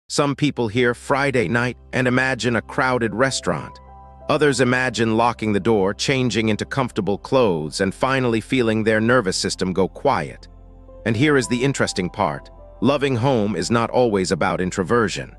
Some people hear Friday night and imagine a crowded restaurant. Others imagine locking the door, changing into comfortable clothes, and finally feeling their nervous system go quiet. And here is the interesting part. Loving home is not always about introversion.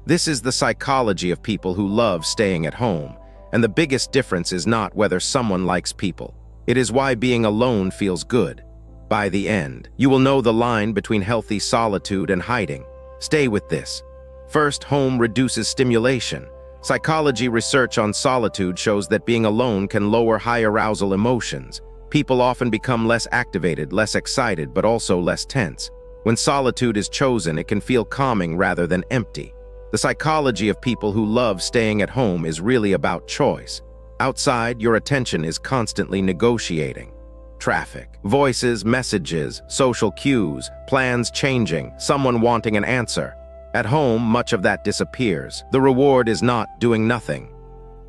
This is the psychology of people who love staying at home, and the biggest difference is not whether someone likes people. It is why being alone feels good. By the end, you will know the line between healthy solitude and hiding. Stay with this. First, home reduces stimulation. Psychology research on solitude shows that being alone can lower high arousal emotions. People often become less activated, less excited, but also less tense. When solitude is chosen, it can feel calming rather than empty. The psychology of people who love staying at home is really about choice. Outside, your attention is constantly negotiating. Traffic, voices, messages, social cues, plans changing, someone wanting an answer. At home, much of that disappears. The reward is not doing nothing.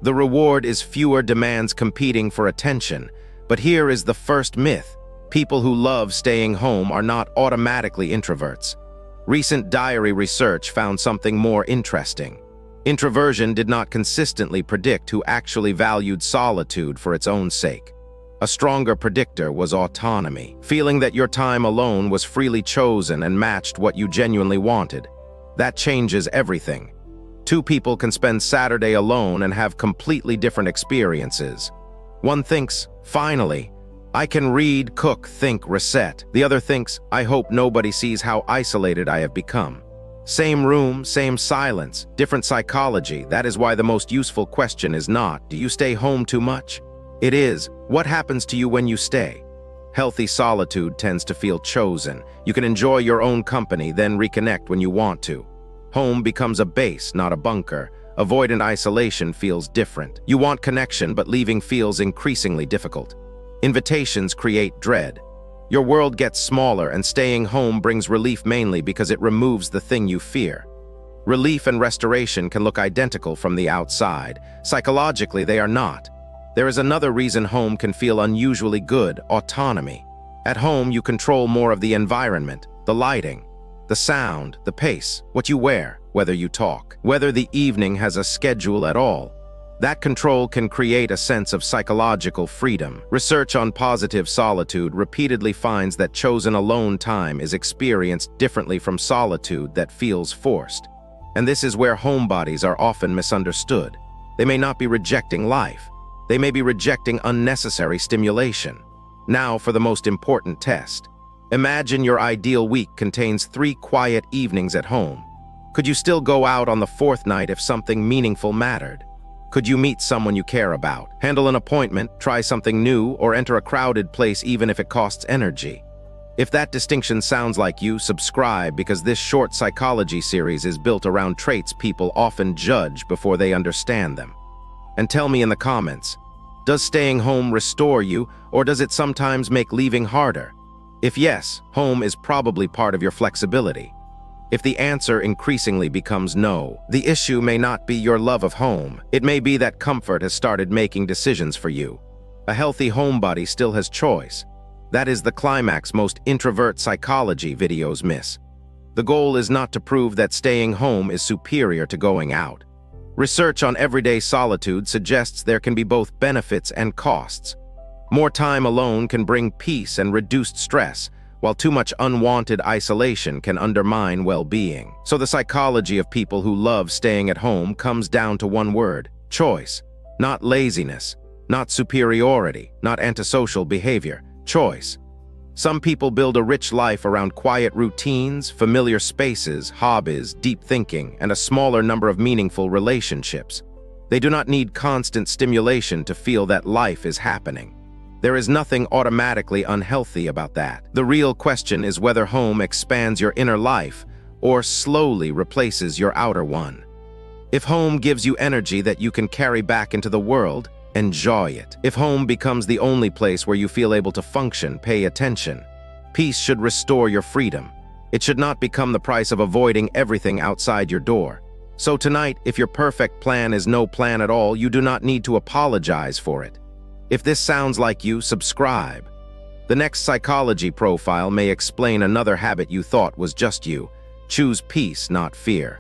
The reward is fewer demands competing for attention. But here is the first myth. People who love staying home are not automatically introverts. Recent diary research found something more interesting. Introversion did not consistently predict who actually valued solitude for its own sake. A stronger predictor was autonomy, feeling that your time alone was freely chosen and matched what you genuinely wanted. That changes everything. Two people can spend Saturday alone and have completely different experiences. One thinks, finally, I can read, cook, think, reset. The other thinks, I hope nobody sees how isolated I have become. Same room, same silence, different psychology. That is why the most useful question is not, do you stay home too much? It is, what happens to you when you stay? Healthy solitude tends to feel chosen. You can enjoy your own company, then reconnect when you want to. Home becomes a base, not a bunker. Avoidant isolation feels different. You want connection, but leaving feels increasingly difficult. Invitations create dread. Your world gets smaller, and staying home brings relief mainly because it removes the thing you fear. Relief and restoration can look identical from the outside. Psychologically, they are not. There is another reason home can feel unusually good: autonomy. At home, you control more of the environment, the lighting, the sound, the pace, what you wear, whether you talk, whether the evening has a schedule at all. That control can create a sense of psychological freedom. Research on positive solitude repeatedly finds that chosen alone time is experienced differently from solitude that feels forced. And this is where homebodies are often misunderstood. They may not be rejecting life. They may be rejecting unnecessary stimulation. Now for the most important test. Imagine your ideal week contains 3 quiet evenings at home. Could you still go out on the 4th night if something meaningful mattered? Could you meet someone you care about, handle an appointment, try something new, or enter a crowded place even if it costs energy? If that distinction sounds like you, subscribe, because this short psychology series is built around traits people often judge before they understand them. And tell me in the comments, does staying home restore you, or does it sometimes make leaving harder? If yes, home is probably part of your flexibility. If the answer increasingly becomes no, the issue may not be your love of home. It may be that comfort has started making decisions for you. A healthy homebody still has choice. That is the climax most introvert psychology videos miss. The goal is not to prove that staying home is superior to going out. Research on everyday solitude suggests there can be both benefits and costs. More time alone can bring peace and reduced stress, while too much unwanted isolation can undermine well-being. So the psychology of people who love staying at home comes down to one word: choice. Not laziness, not superiority, not antisocial behavior. Choice. Some people build a rich life around quiet routines, familiar spaces, hobbies, deep thinking, and a smaller number of meaningful relationships. They do not need constant stimulation to feel that life is happening. There is nothing automatically unhealthy about that. The real question is whether home expands your inner life or slowly replaces your outer one. If home gives you energy that you can carry back into the world, enjoy it. If home becomes the only place where you feel able to function, pay attention. Peace should restore your freedom. It should not become the price of avoiding everything outside your door. So tonight, if your perfect plan is no plan at all, you do not need to apologize for it. If this sounds like you, subscribe. The next psychology profile may explain another habit you thought was just you. Choose peace, not fear.